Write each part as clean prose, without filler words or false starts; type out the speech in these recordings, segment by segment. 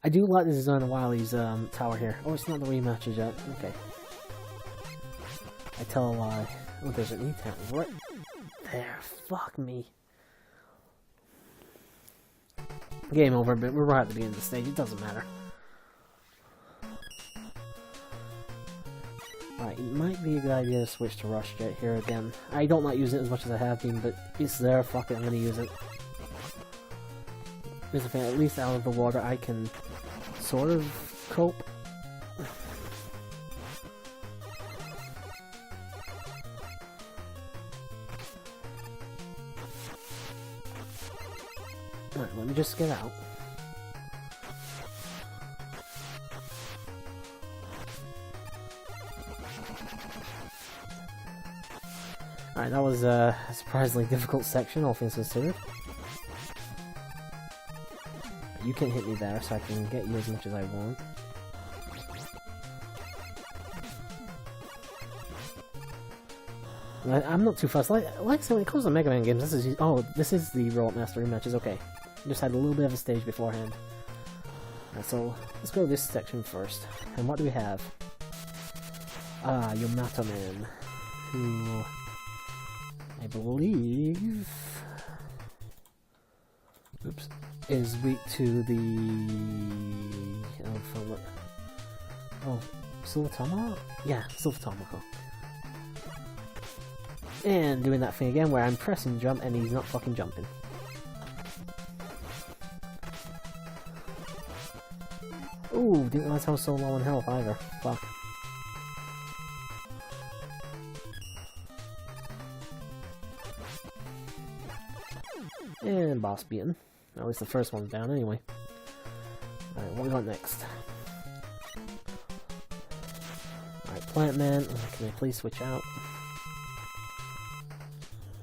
I do like the design of Wily's tower here. Oh, it's not the rematches yet. Okay. I tell a lie. Oh, there's an E-town right there. Fuck me. Game over, but we're right at the beginning of the stage. It doesn't matter. Right, it might be a good idea to switch to Rush Jet here again. I don't like using it as much as I have been, but it's there. Fuck it, I'm gonna use it. Here's the thing, at least out of the water I can sort of cope. Alright, let me just get out. Alright, that was a surprisingly difficult section, all things considered. You can hit me there, so I can get you as much as I want. I'm not too fussed. Like I said, when it comes to Mega Man games, this is the Robot Master rematches. Okay, just had a little bit of a stage beforehand. Alright, so let's go to this section first. And what do we have? Ah, Yamato Man, who I believe, oops, is weak to the Silver Tomahawk? Yeah, Silver Tomahawk. And doing that thing again where I'm pressing jump and he's not fucking jumping. Ooh, didn't realize I was so low on health either. Fuck. And boss beaten. At least the first one's down anyway. Alright, what we got next? Alright, Plant Man. Can I please switch out?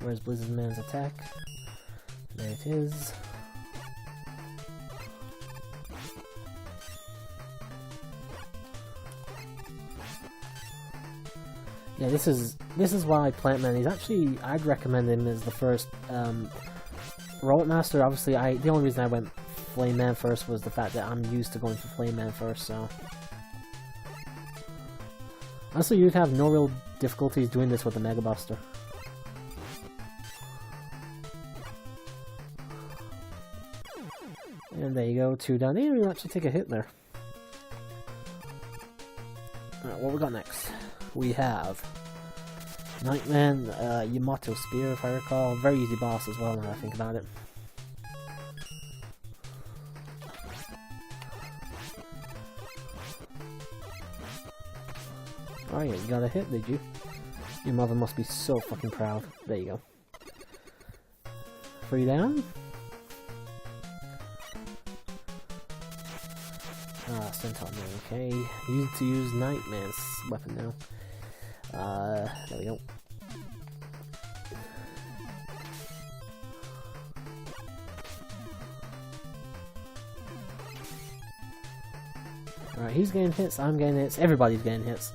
Where's Blizzard Man's attack? There it is. Yeah, this is why Plant Man is actually, I'd recommend him as the first Robot Master. Obviously, the only reason I went Flame Man first was the fact that I'm used to going for Flame Man first, so. Honestly, you'd have no real difficulties doing this with the Mega Buster. And there you go, 2 down. They didn't even actually take a hit there. Alright, what we got next? We have Nightman, Yamato Spear, if I recall. Very easy boss as well, now I think about it. Oh yeah, you got a hit, did you? Your mother must be so fucking proud. There you go. 3 down? Ah, Centaur Man, okay. You need to use Nightman's weapon now. There we go. Alright, he's getting hits, I'm getting hits, everybody's getting hits.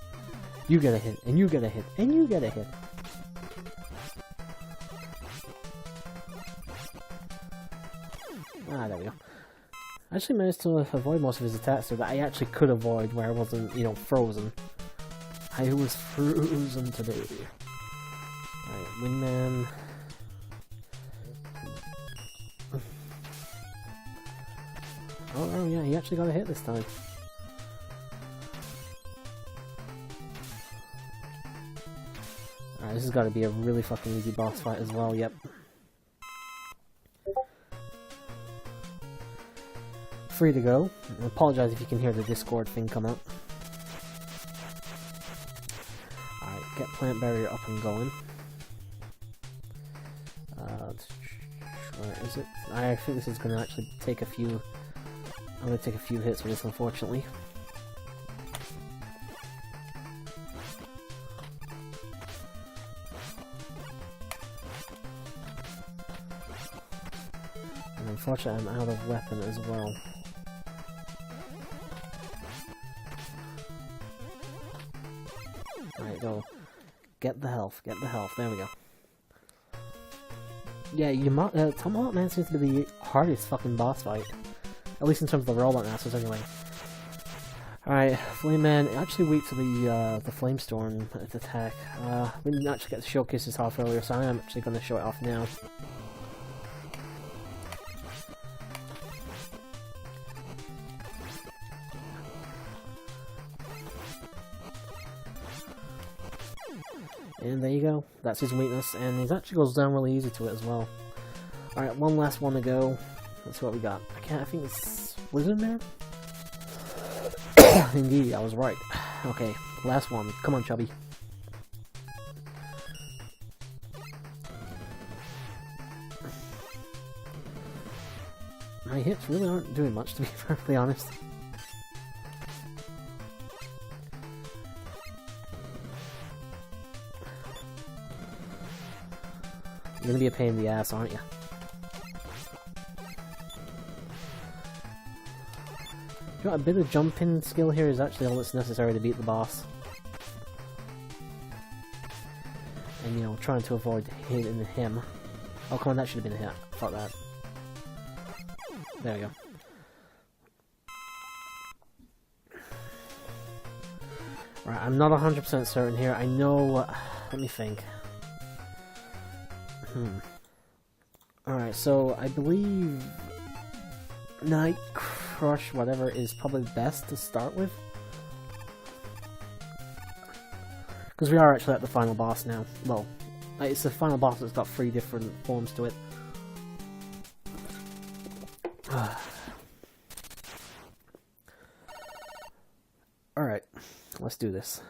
You get a hit, and you get a hit, and you get a hit. Ah, there we go. I actually managed to avoid most of his attacks so that I actually could avoid where I wasn't, you know, frozen. I was frozen today. Alright, Wingman. Oh yeah, he actually got a hit this time. Alright, this has got to be a really fucking easy boss fight as well, yep. Free to go. I apologize if you can hear the Discord thing come up. Alright, get Plant Barrier up and going. Where is it? I think this is going to actually take a few... I'm going to take a few hits with this, unfortunately. And unfortunately, I'm out of weapon as well. Alright, go. Get the health, there we go. Yeah, Tomahawk Man seems to be the hardest fucking boss fight. At least in terms of the Robot Masters, anyway. Alright, Flame Man, actually weak to the Flamestorm attack. We didn't actually get to showcase this half earlier, so I am actually going to show it off now. And there you go, that's his weakness, and he actually goes down really easy to it as well. Alright, one last one to go. Let's see what we got. I think it's Lizard Man? Indeed, I was right. Okay, last one. Come on, Chubby. My hits really aren't doing much, to be perfectly honest. You're gonna be a pain in the ass, aren't you? You know, a bit of jumping skill here is actually all that's necessary to beat the boss. And, you know, trying to avoid hitting him. Oh, come on, that should have been a hit. Fuck that. There we go. Right, I'm not 100% certain here. I know... let me think. Alright, so I believe... Night Crush, whatever, is probably best to start with. Because we are actually at the final boss now. Well, it's the final boss that's got 3 different forms to it. Alright, let's do this.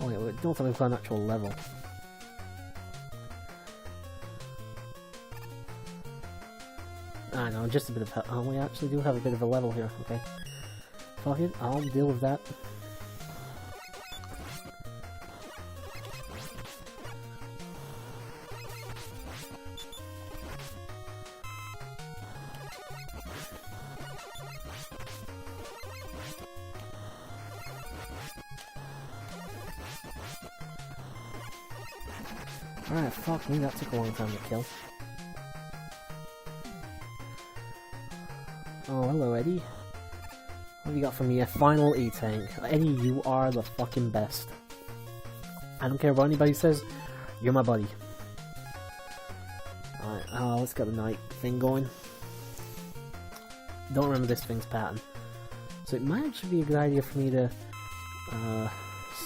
Oh yeah, we don't think we've got an actual level. I know, just a bit of help. Oh, we actually do have a bit of a level here, okay. Fuck it, I'll deal with that. Alright, fuck me, that took a long time to kill. Oh, hello, Eddie. What have you got for me? A final E-Tank. Eddie, you are the fucking best. I don't care what anybody says, you're my buddy. Alright, let's get the night thing going. Don't remember this thing's pattern. So it might actually be a good idea for me to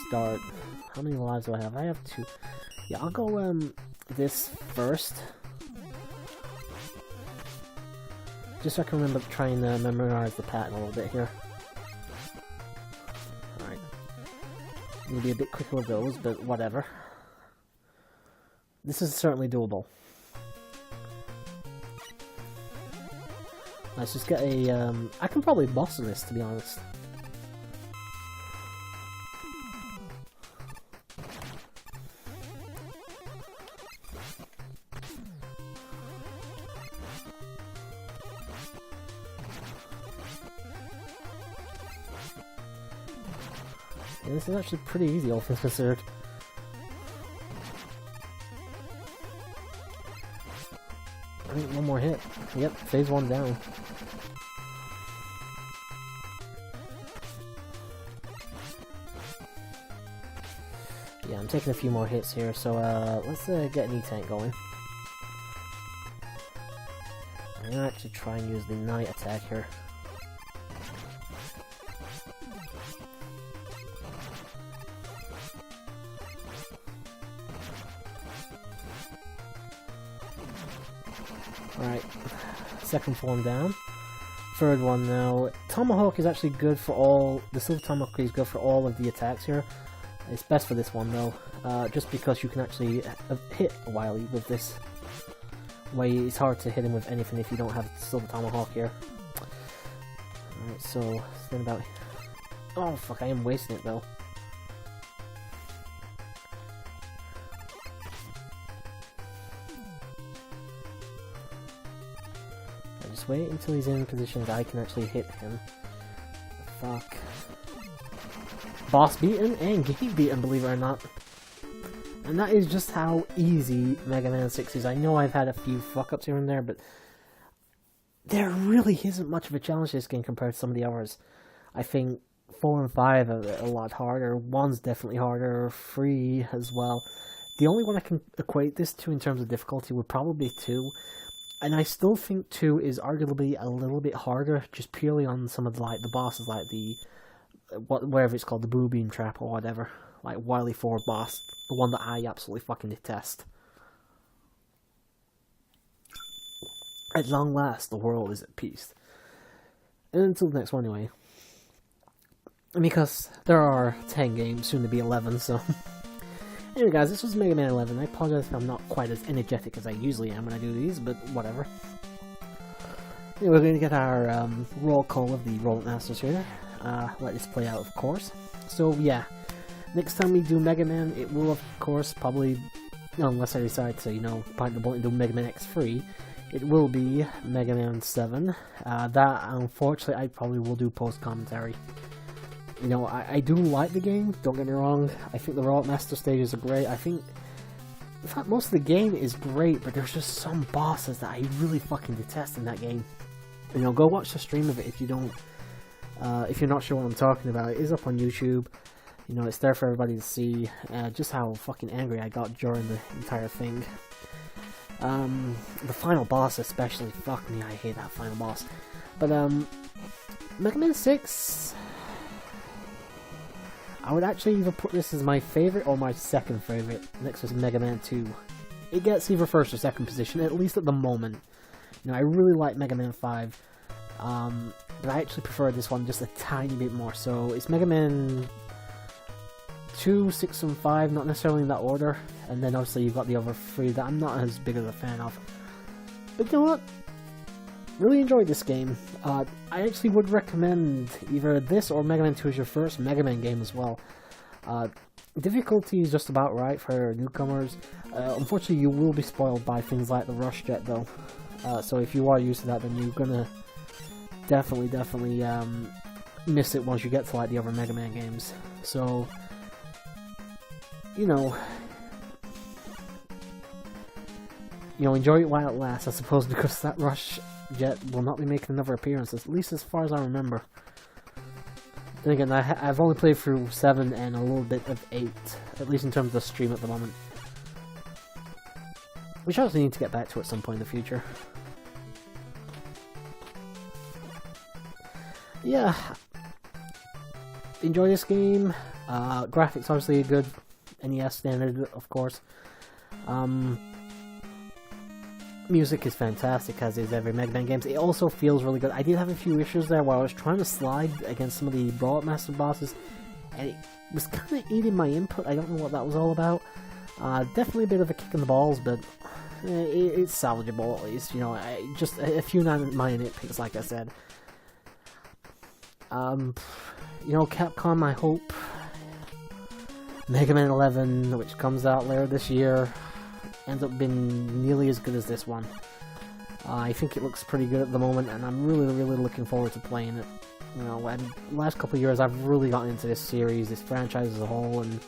start... How many lives do I have? I have 2. Yeah, I'll go this first. Just so I can remember trying to memorize the pattern a little bit here. Alright. Maybe a bit quicker with those, but whatever. This is certainly doable. Let's just get a, I can probably boss this, to be honest. Yeah, this is actually pretty easy, all things considered. I think one more hit. Yep, phase 1 down. Yeah, I'm taking a few more hits here, so let's get an E-Tank going. I'm gonna actually try and use the night attack here. Alright, second form down. Third one now. Tomahawk is actually good for all... The Silver Tomahawk is good for all of the attacks here. It's best for this one though, just because you can actually hit Wily with this. Way it's hard to hit him with anything if you don't have Silver Tomahawk here. Alright, so then about... Oh fuck, I am wasting it though. Just wait until he's in position that I can actually hit him. Fuck. Boss beaten and gate beaten, believe it or not. And that is just how easy Mega Man 6 is. I know I've had a few fuck-ups here and there, but there really isn't much of a challenge to this game compared to some of the others. I think 4 and 5 are a lot harder, 1's definitely harder, 3 as well. The only one I can equate this to in terms of difficulty would probably be 2, and I still think 2 is arguably a little bit harder, just purely on some of the bosses, like the, whatever it's called, the Boo Beam Trap or whatever, like Wily 4 boss, the one that I absolutely fucking detest. At long last, the world is at peace. And until the next one, anyway. Because there are 10 games, soon to be 11, so... Anyway, guys, this was Mega Man 11. I apologize if I'm not quite as energetic as I usually am when I do these, but whatever. Anyway, we're going to get our roll call of the Robot Masters here. Let this play out, of course. So, yeah. Next time we do Mega Man, it will, of course, probably... unless I decide to, bite the bullet and do Mega Man X3, it will be Mega Man 7. That, unfortunately, I probably will do post-commentary. I do like the game, don't get me wrong. I think the Robot Master stages are great. I think, in fact, most of the game is great, but there's just some bosses that I really fucking detest in that game. Go watch the stream of it if you don't, if you're not sure what I'm talking about. It is up on YouTube. It's there for everybody to see, just how fucking angry I got during the entire thing. The final boss especially, fuck me, I hate that final boss. But, Mega Man 6... I would actually either put this as my favourite or my second favourite. Next was Mega Man 2. It gets either first or second position, at least at the moment. I really like Mega Man 5. But I actually prefer this one just a tiny bit more. So it's Mega Man 2, 6, and 5, not necessarily in that order. And then obviously you've got the other 3 that I'm not as big of a fan of. But you know what? Really enjoyed this game. I actually would recommend either this or Mega Man 2 as your first Mega Man game as well. Difficulty is just about right for newcomers. Unfortunately, you will be spoiled by things like the Rush Jet though. So if you are used to that, then you're gonna definitely miss it once you get to like the other Mega Man games. So, enjoy it while it lasts, I suppose, because that Rush Jet will not be making another appearance, at least as far as I remember. Then again, I've only played through 7 and a little bit of 8, at least in terms of the stream at the moment. Which I also need to get back to at some point in the future. Yeah. Enjoy this game. Graphics obviously good. NES standard, of course. Music is fantastic, as is every Mega Man games. It also feels really good. I did have a few issues there while I was trying to slide against some of the Robot Master bosses, and it was kind of eating my input. I don't know what that was all about. Definitely a bit of a kick in the balls, but it's salvageable at least. Just a few minor nitpicks, like I said. Capcom, I hope Mega Man 11, which comes out later this year, ends up being nearly as good as this one. I think it looks pretty good at the moment, and I'm really looking forward to playing it. And the last couple of years I've really gotten into this series, this franchise as a whole, and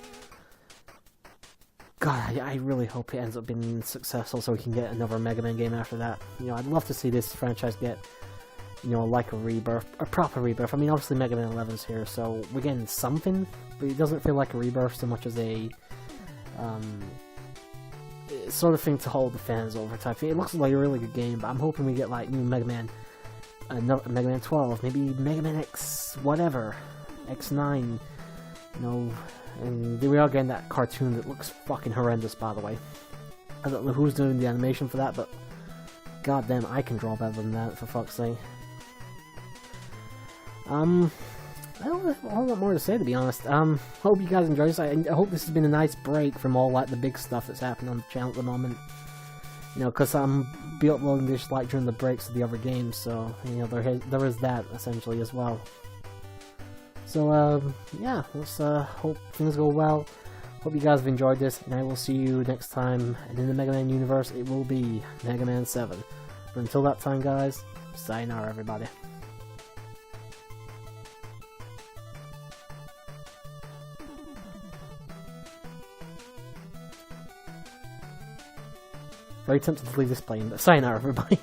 God, I really hope it ends up being successful so we can get another Mega Man game after that. I'd love to see this franchise get, like a rebirth, a proper rebirth. I mean, obviously Mega Man 11's here, so we're getting something, but it doesn't feel like a rebirth so much as a, sort of thing to hold the fans over type thing. It looks like a really good game, but I'm hoping we get like new Mega Man, Mega Man 12, maybe Mega Man X, whatever, X9, and we are getting that cartoon that looks fucking horrendous, by the way. I don't know who's doing the animation for that, but goddamn, I can draw better than that, for fuck's sake. I don't have a whole lot more to say, to be honest. Hope you guys enjoy this. I hope this has been a nice break from all like the big stuff that's happening on the channel at the moment. Because I'm be uploading this like during the breaks of the other games, so there is that essentially as well. So yeah, let's hope things go well. Hope you guys have enjoyed this, and I will see you next time. And in the Mega Man universe, it will be Mega Man 7. But until that time, guys, sayonara, everybody. Very tempted to leave this playing, but sayonara everybody.